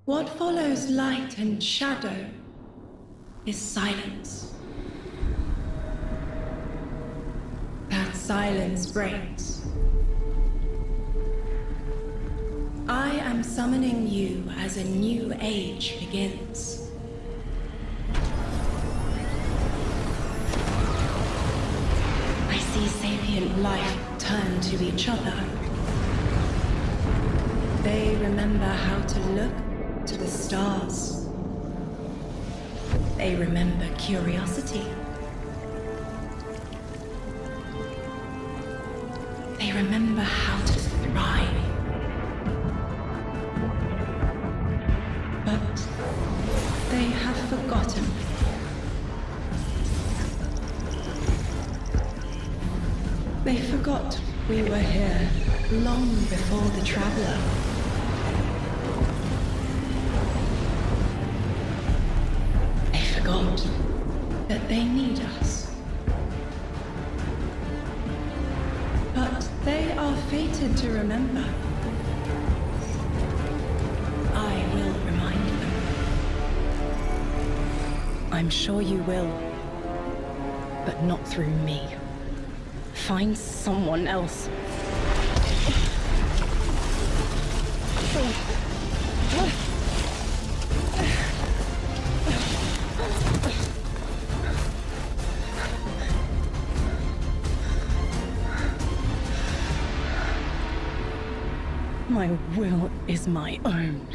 What follows light and shadow is silence. That silence breaks. I am summoning you as a new age begins. I see sapient life turn to each other. They remember how to look to the stars. They remember curiosity. They remember how to thrive. But they have forgotten. They forgot we were here long before the Traveler. They forgot that they need us. But they are fated to remember. I will remind them. I'm sure you will, but not through me. Find someone else. My will is my own.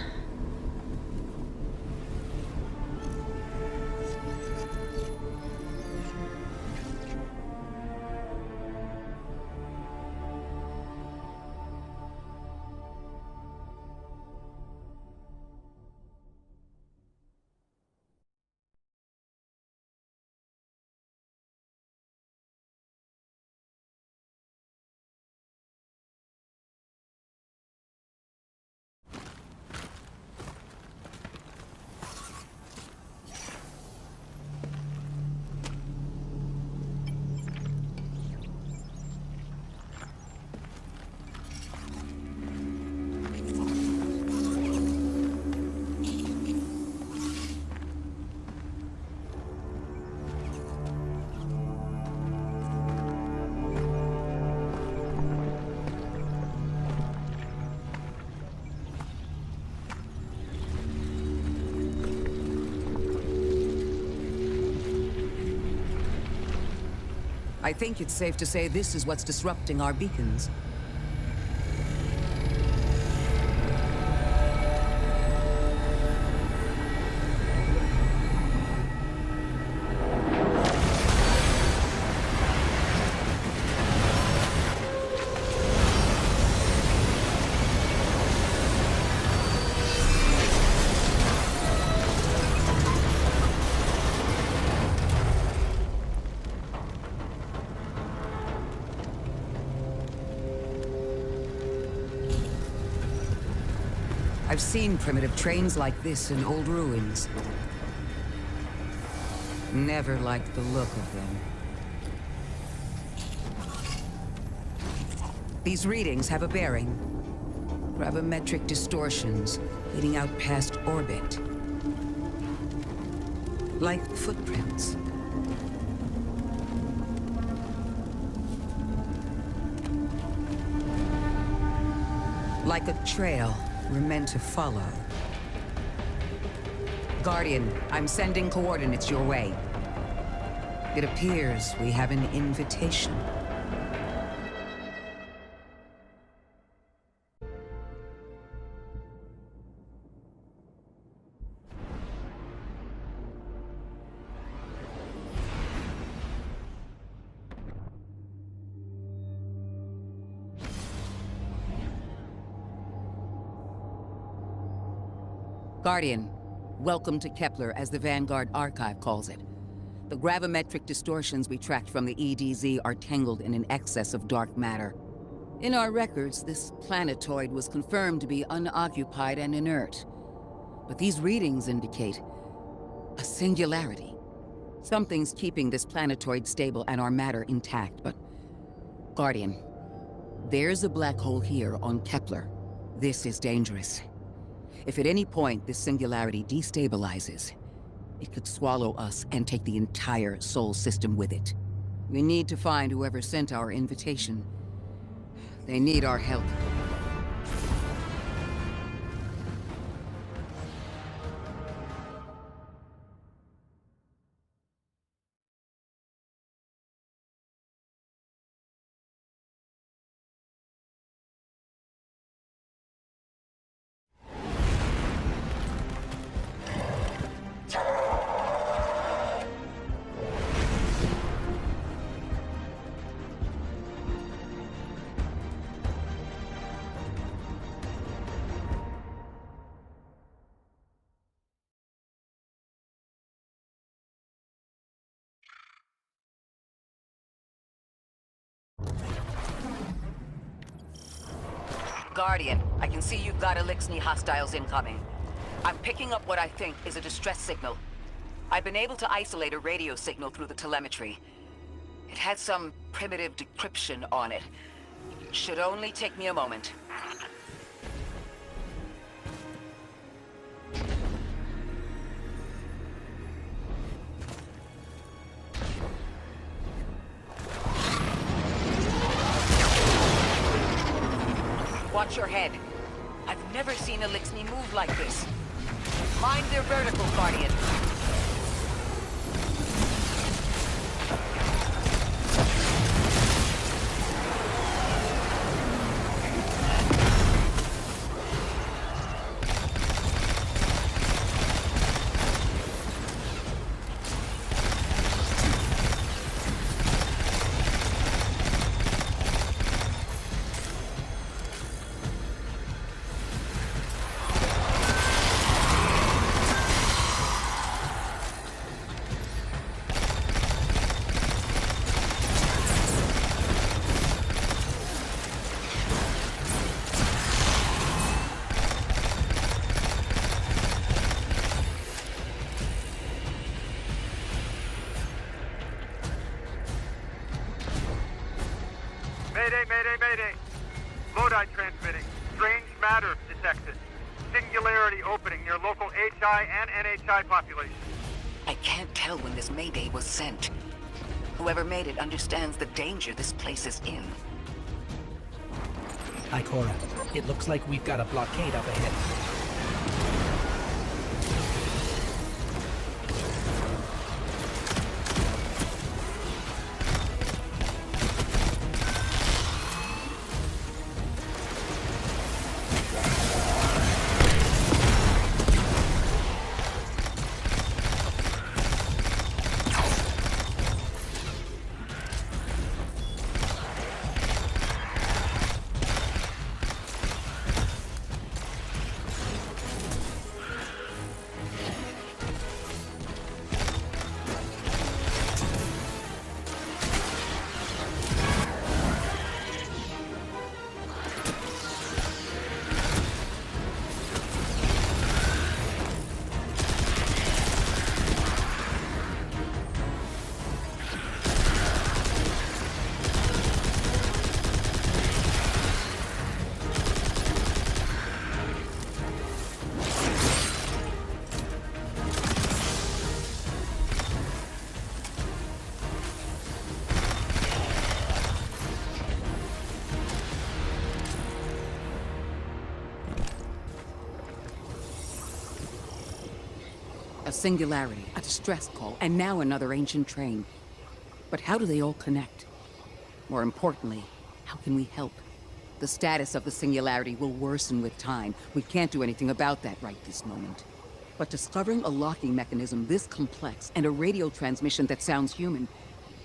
I think it's safe to say this is what's disrupting our beacons. I've seen primitive trains like this in old ruins. Never liked the look of them. These readings have a bearing. Gravimetric distortions leading out past orbit. Like footprints. Like a trail we're meant to follow. Guardian, I'm sending coordinates your way. It appears we have an invitation. Guardian, welcome to Kepler, as the Vanguard Archive calls it. The gravimetric distortions we tracked from the EDZ are tangled in an excess of dark matter. In our records, this planetoid was confirmed to be unoccupied and inert. But these readings indicate a singularity. Something's keeping this planetoid stable and our matter intact, but... Guardian, there's a black hole here on Kepler. This is dangerous. If at any point this singularity destabilizes, it could swallow us and take the entire Sol system with it. We need to find whoever sent our invitation. They need our help. Guardian, I can see you've got Elixni hostiles incoming. I'm picking up what I think is a distress signal. I've been able to isolate a radio signal through the telemetry. It had some primitive decryption on it. Should only take me a moment. Watch your head. I've never seen Elixni move like this. Mind their vertical, Guardian. Mayday, mayday, mayday. Lodi transmitting. Strange matter detected. Singularity opening near local HI and NHI population. I can't tell when this mayday was sent. Whoever made it understands the danger this place is in. Ikora, it looks like we've got a blockade up ahead. A singularity, a distress call, and now another ancient train. But how do they all connect? More importantly, how can we help? The status of the singularity will worsen with time. We can't do anything about that right this moment. But discovering a locking mechanism this complex and a radio transmission that sounds human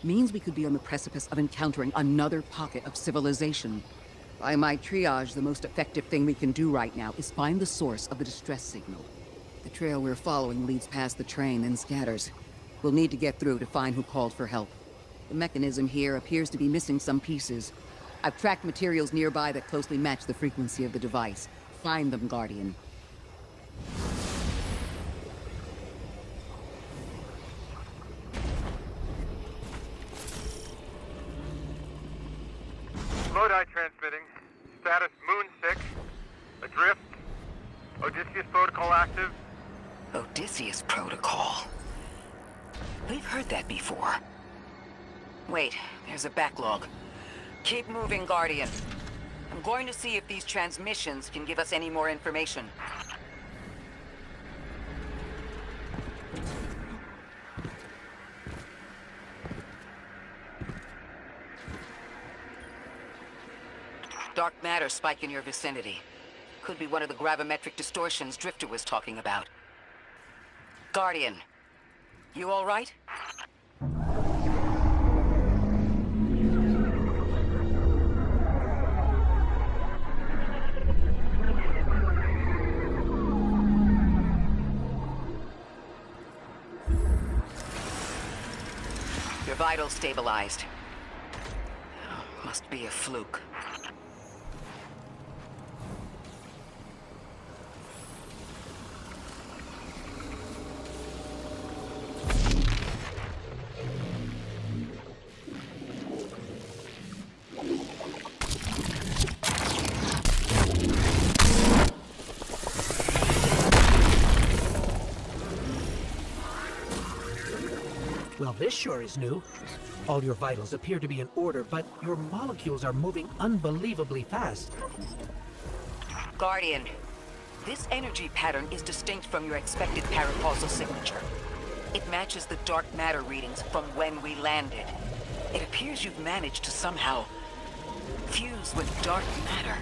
means we could be on the precipice of encountering another pocket of civilization. By my triage, the most effective thing we can do right now is find the source of the distress signal. The trail we're following leads past the train, then scatters. We'll need to get through to find who called for help. The mechanism here appears to be missing some pieces. I've tracked materials nearby that closely match the frequency of the device. Find them, Guardian. Lodi transmitting. Status Moon 6. Adrift. Odysseus protocol active. Odysseus Protocol. We've heard that before. Wait, there's a backlog. Keep moving, Guardian. I'm going to see if these transmissions can give us any more information. Dark matter spike in your vicinity. Could be one of the gravimetric distortions Drifter was talking about. Guardian, you all right? Your vitals stabilized. Must be a fluke. Well, this sure is new. All your vitals appear to be in order, but your molecules are moving unbelievably fast. Guardian, this energy pattern is distinct from your expected paracausal signature. It matches the dark matter readings from when we landed. It appears you've managed to somehow fuse with dark matter.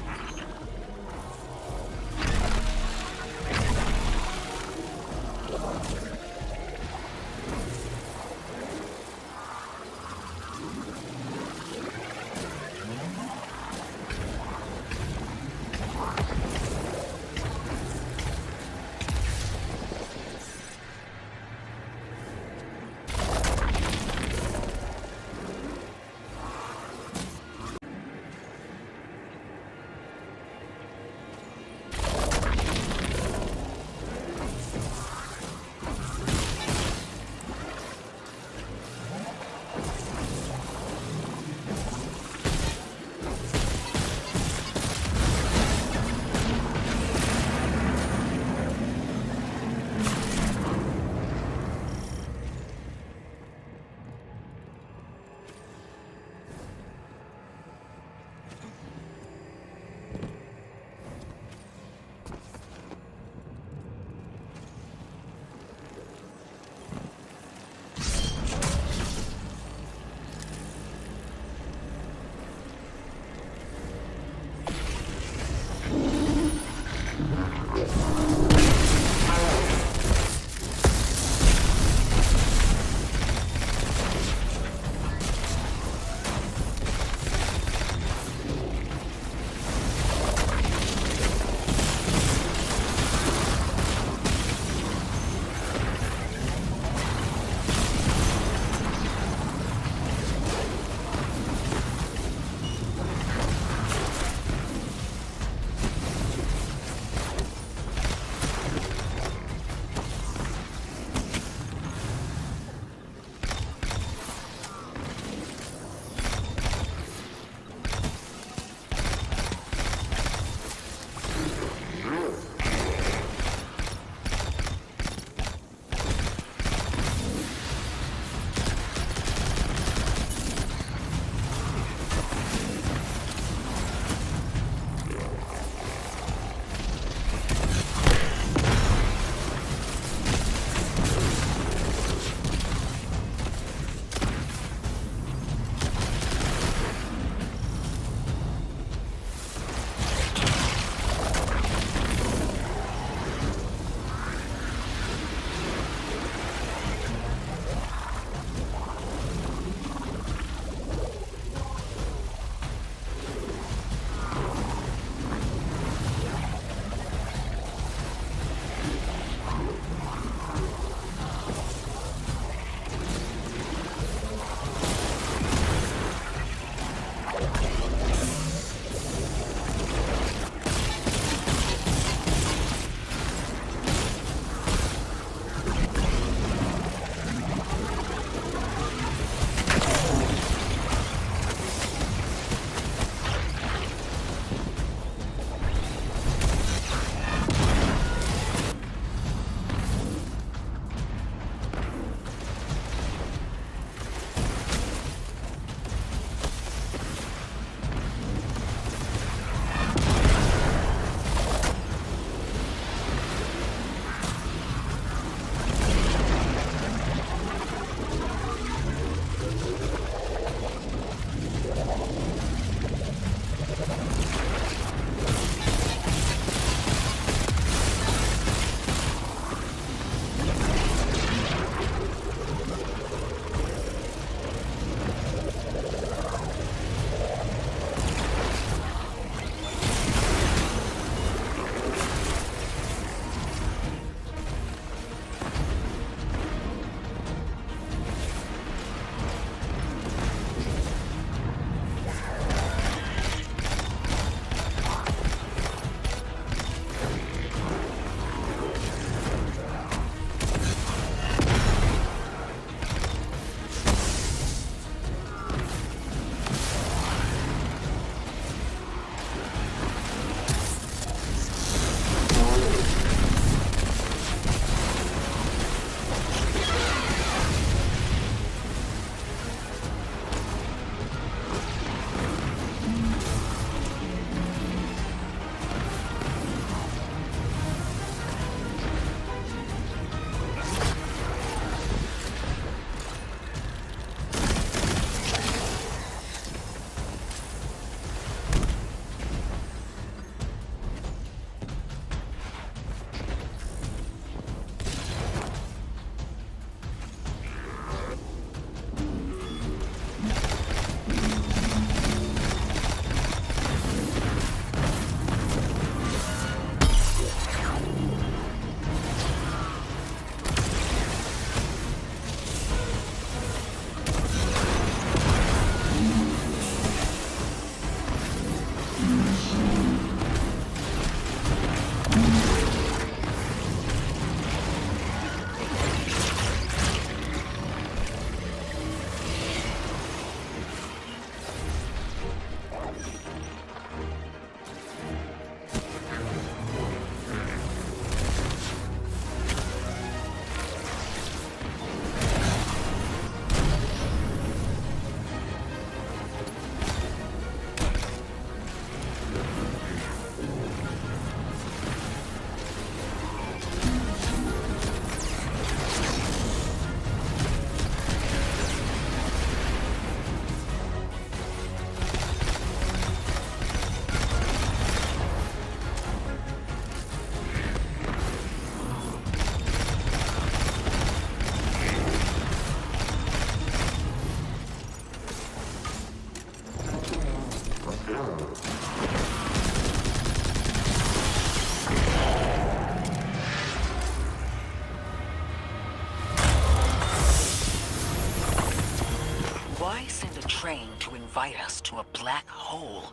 invite us to a black hole.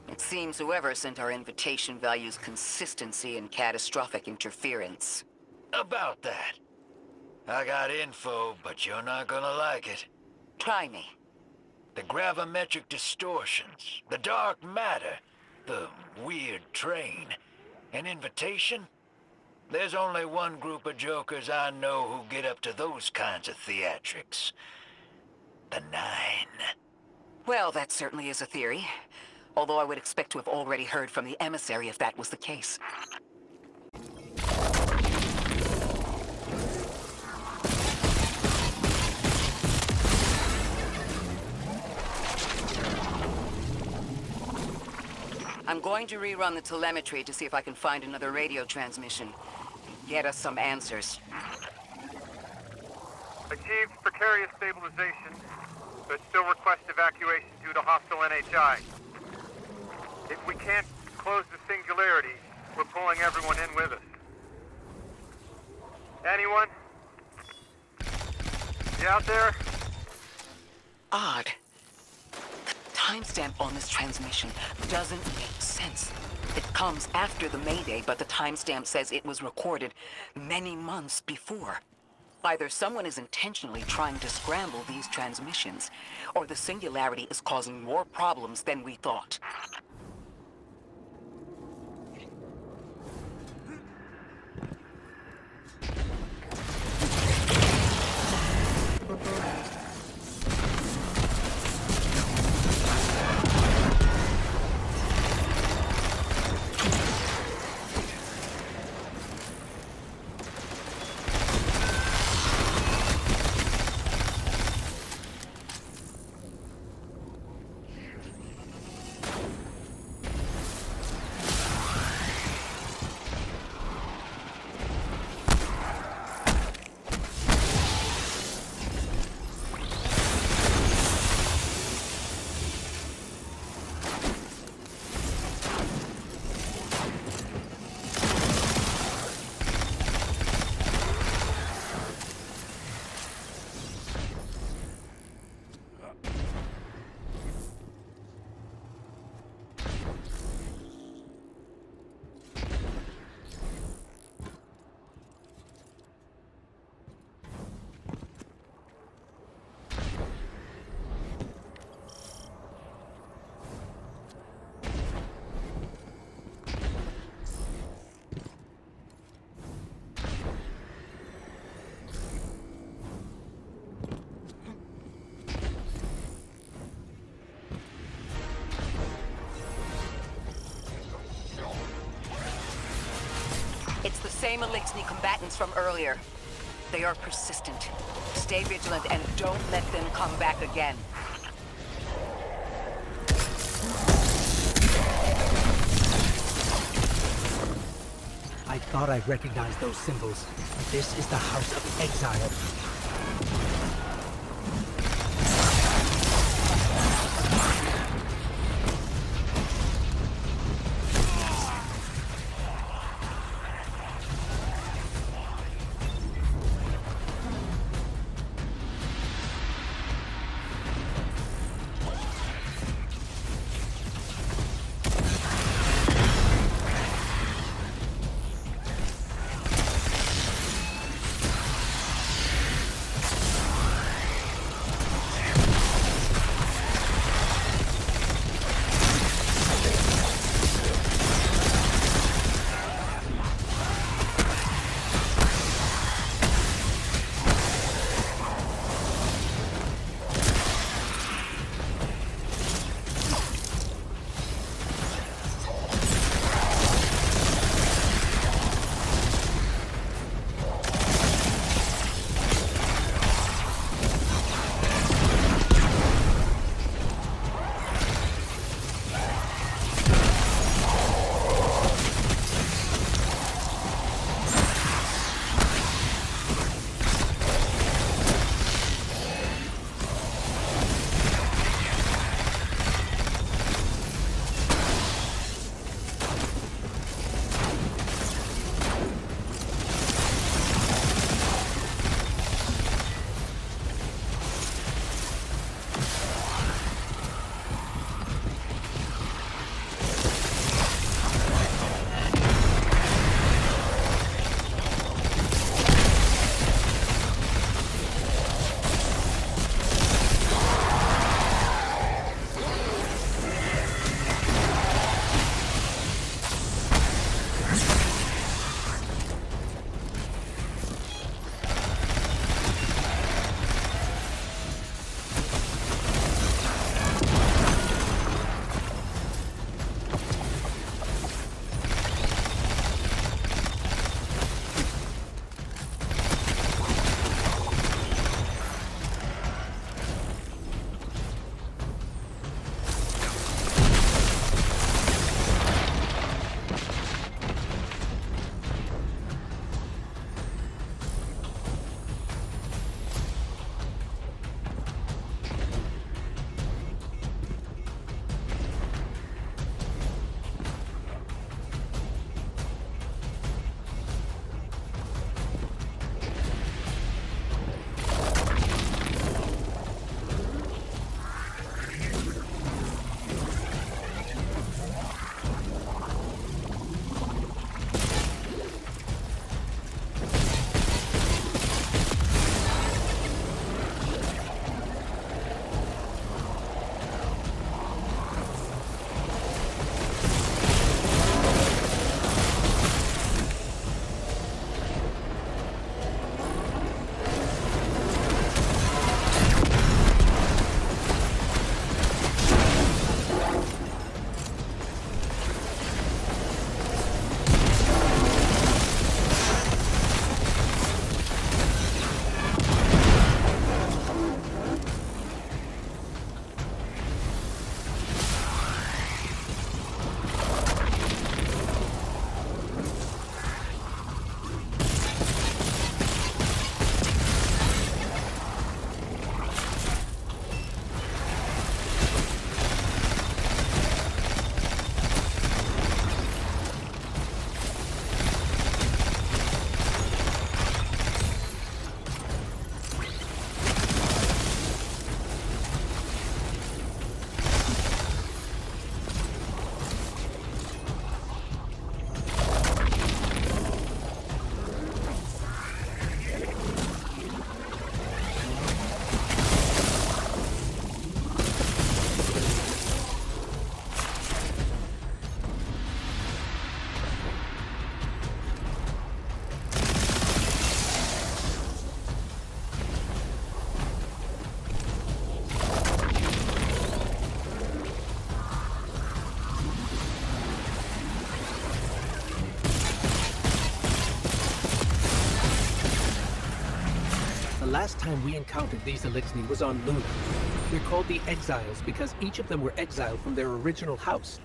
It seems whoever sent our invitation values consistency and catastrophic interference. About that. I got info, but you're not gonna like it. Try me. The gravimetric distortions, the dark matter, the weird train. An invitation? There's only one group of jokers I know who get up to those kinds of theatrics. The Nine. Well, that certainly is a theory. Although I would expect to have already heard from the emissary if that was the case. I'm going to rerun the telemetry to see if I can find another radio transmission. Get us some answers. Achieved precarious stabilization, but still request evacuation due to hostile NHI. If we can't close the singularity, we're pulling everyone in with us. Anyone? You out there? Odd. The timestamp on this transmission doesn't make sense. It comes after the Mayday, but the timestamp says it was recorded many months before. Either someone is intentionally trying to scramble these transmissions, or the singularity is causing more problems than we thought. It's the same Elixni combatants from earlier. They are persistent. Stay vigilant and don't let them come back again. I thought I recognized those symbols. This is the House of Exile. last time we encountered these Elixni was on Luna. They're called the Exiles because each of them were exiled from their original house.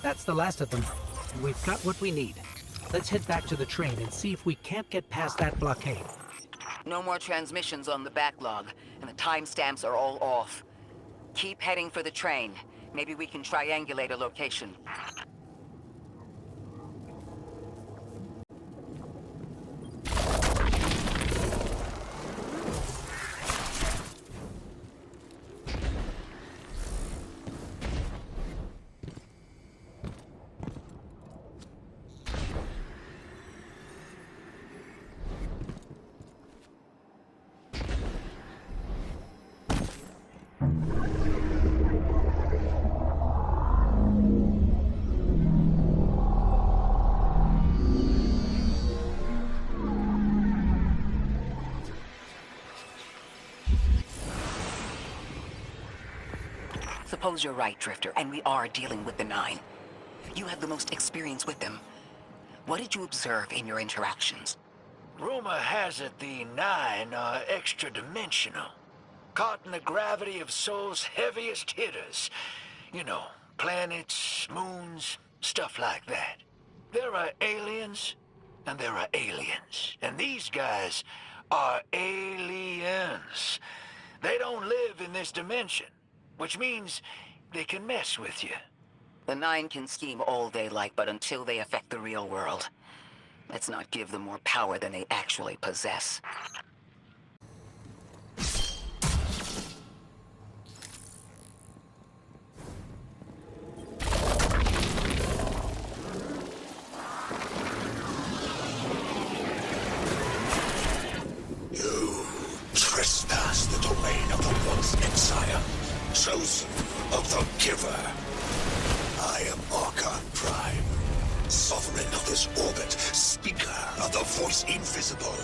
That's the last of them. And we've got what we need. Let's head back to the train and see if we can't get past that blockade. No more transmissions on the backlog, and the timestamps are all off. Keep heading for the train. Maybe we can triangulate a location. Suppose you're right, Drifter, and we are dealing with the Nine. You have the most experience with them. What did you observe in your interactions? Rumor has it the Nine are extra-dimensional. Caught in the gravity of Sol's heaviest hitters. You know, planets, moons, stuff like that. There are aliens, and there are aliens. And these guys are aliens. They don't live in this dimension, which means they can mess with you. The Nine can scheme all they like, but until they affect the real world, let's not give them more power than they actually possess. You trespass the domain of the once exile, chosen of the Giver. I am Archon Prime, sovereign of this orbit, speaker of the voice invisible.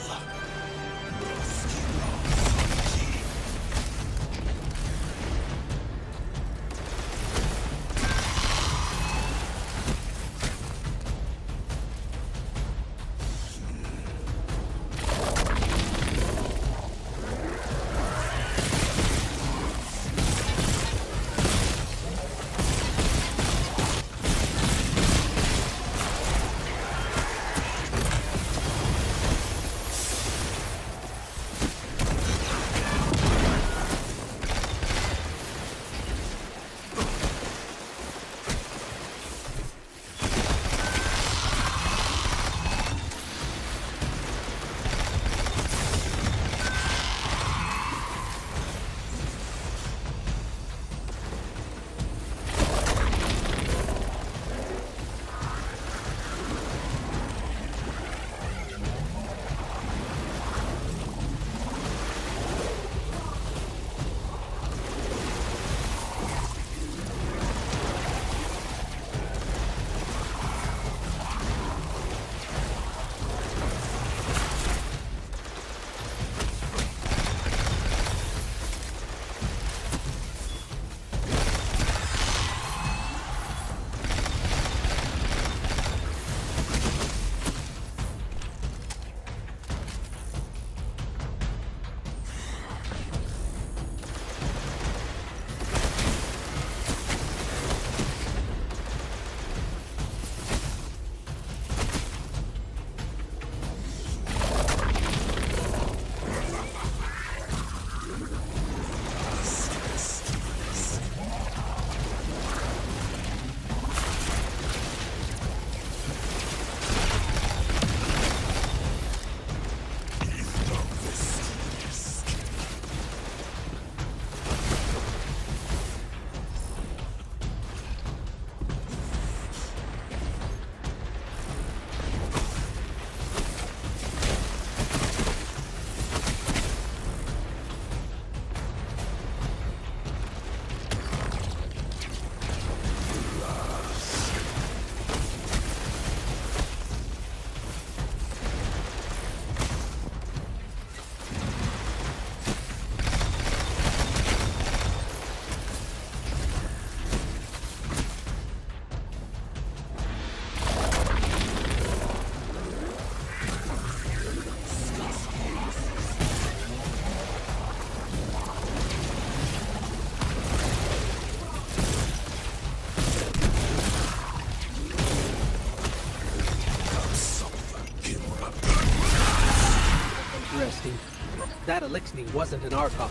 That Elixir wasn't an Archon.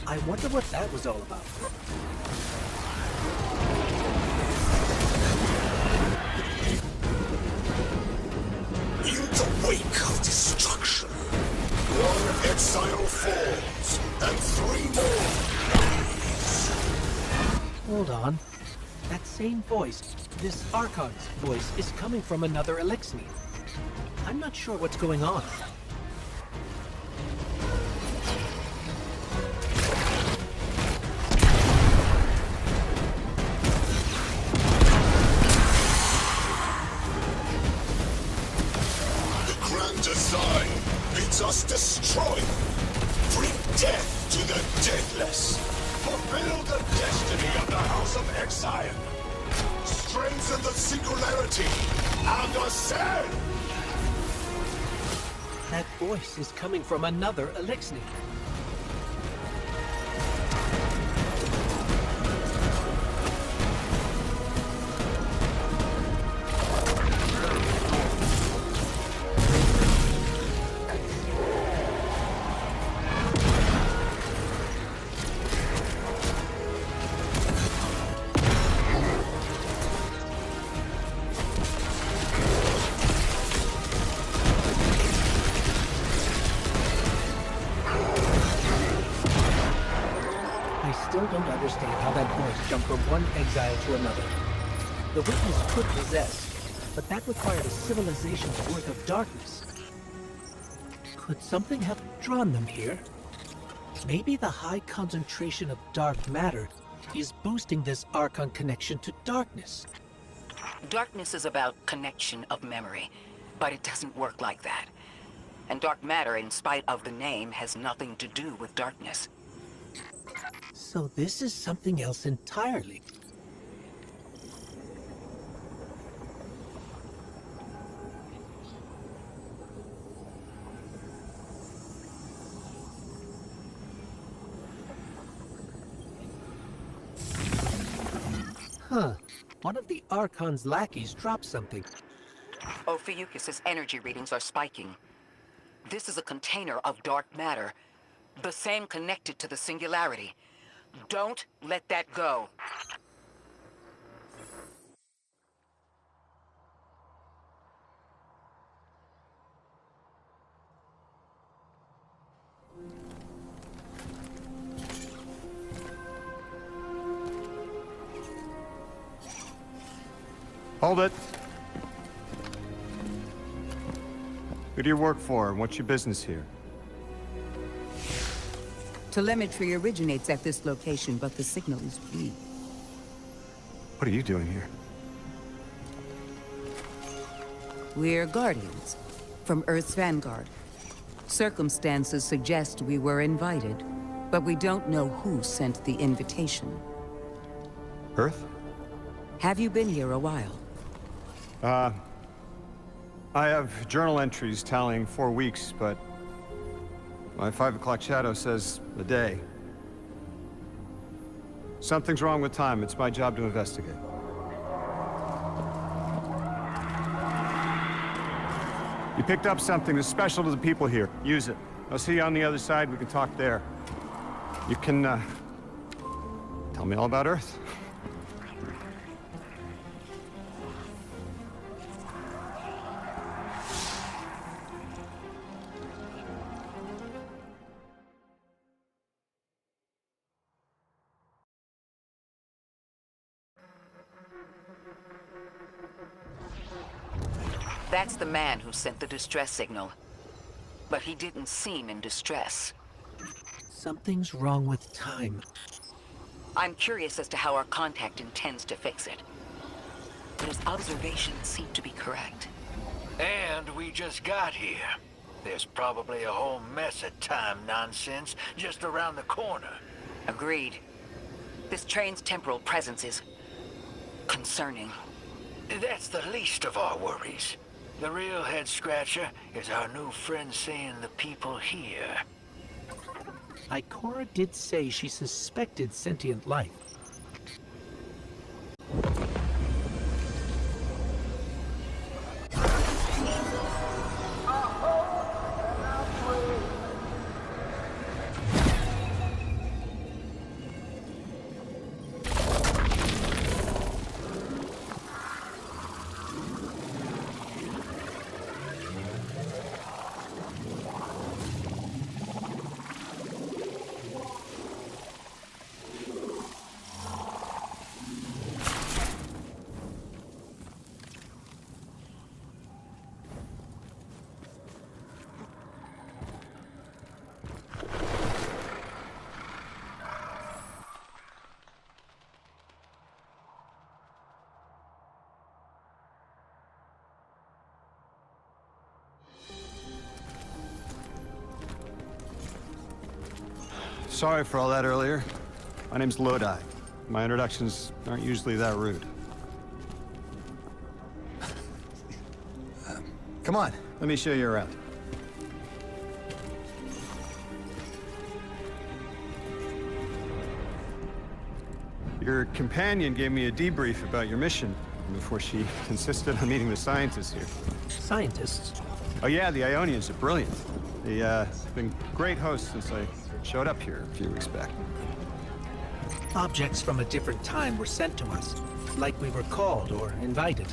I wonder what that was all about. In the wake of destruction, one exile falls, and three more rise. Hold on. That same voice, this Archon's voice, is coming from another Elixir. I'm not sure what's going on. The grand design bids us destroy. Bring death to the deathless. Fulfill the destiny of the House of Exile. Strengthen the singularity and ascend. That voice is coming from another Elixir. I still don't understand how that voice jumped from one exile to another. The witness could possess, but that required a civilization's worth of darkness. Could something have drawn them here? Maybe the high concentration of dark matter is boosting this Archon connection to darkness. Darkness is about connection of memory, but it doesn't work like that. And dark matter, in spite of the name, has nothing to do with darkness. So this is something else entirely. Huh. One of the Archon's lackeys dropped something. Ophiuchus's energy readings are spiking. This is a container of dark matter, the same connected to the singularity. Don't let that go. Hold it. Who do you work for, and what's your business here? Telemetry originates at this location, but the signal is weak. What are you doing here? We're Guardians, from Earth's vanguard. Circumstances suggest we were invited, but we don't know who sent the invitation. Earth? Have you been here a while? I have journal entries tallying 4 weeks, but my 5 o'clock shadow says a day. Something's wrong with time. It's my job to investigate. You picked up something that's special to the people here. Use it. I'll see you on the other side. We can talk there. You can, tell me all about Earth. That's the man who sent the distress signal. But he didn't seem in distress. Something's wrong with time. I'm curious as to how our contact intends to fix it. But his observations seem to be correct. And we just got here. There's probably a whole mess of time nonsense just around the corner. Agreed. This train's temporal presence is concerning. That's the least of our worries. The real head-scratcher is our new friend seeing the people here. Ikora did say she suspected sentient life. Sorry for all that earlier. My name's Lodi. My introductions aren't usually that rude. Come on, let me show you around. Your companion gave me a debrief about your mission before she insisted on meeting the scientists here. Scientists? Oh yeah, the Ionians are brilliant. They've been great hosts since I showed up here a few weeks back. Objects from a different time were sent to us, like we were called or invited.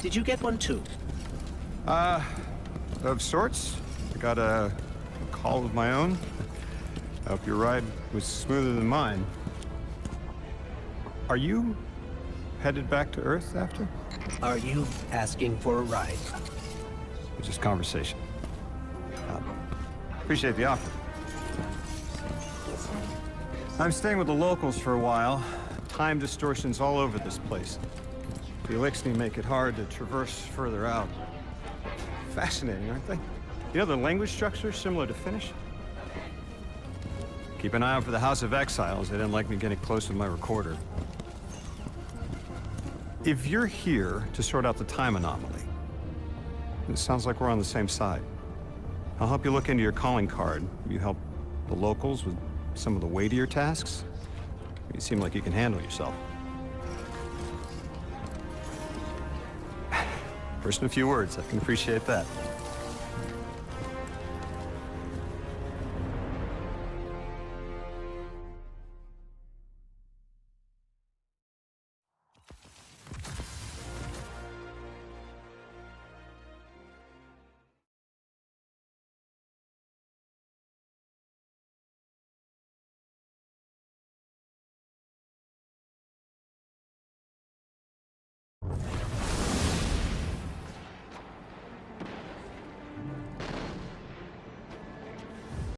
Did you get one too? Of sorts. I got a call of my own. I hope your ride was smoother than mine. Are you headed back to Earth after? Are you asking for a ride? It's just conversation. Appreciate the offer. I'm staying with the locals for a while. Time distortions all over this place. The Elixni make it hard to traverse further out. Fascinating, aren't they? You know, the language structure is similar to Finnish. Keep an eye out for the House of Exiles. They didn't like me getting close with my recorder. If you're here to sort out the time anomaly, it sounds like we're on the same side. I'll help you look into your calling card. You help the locals with some of the weightier tasks. You seem like you can handle yourself. First in a few words, I can appreciate that.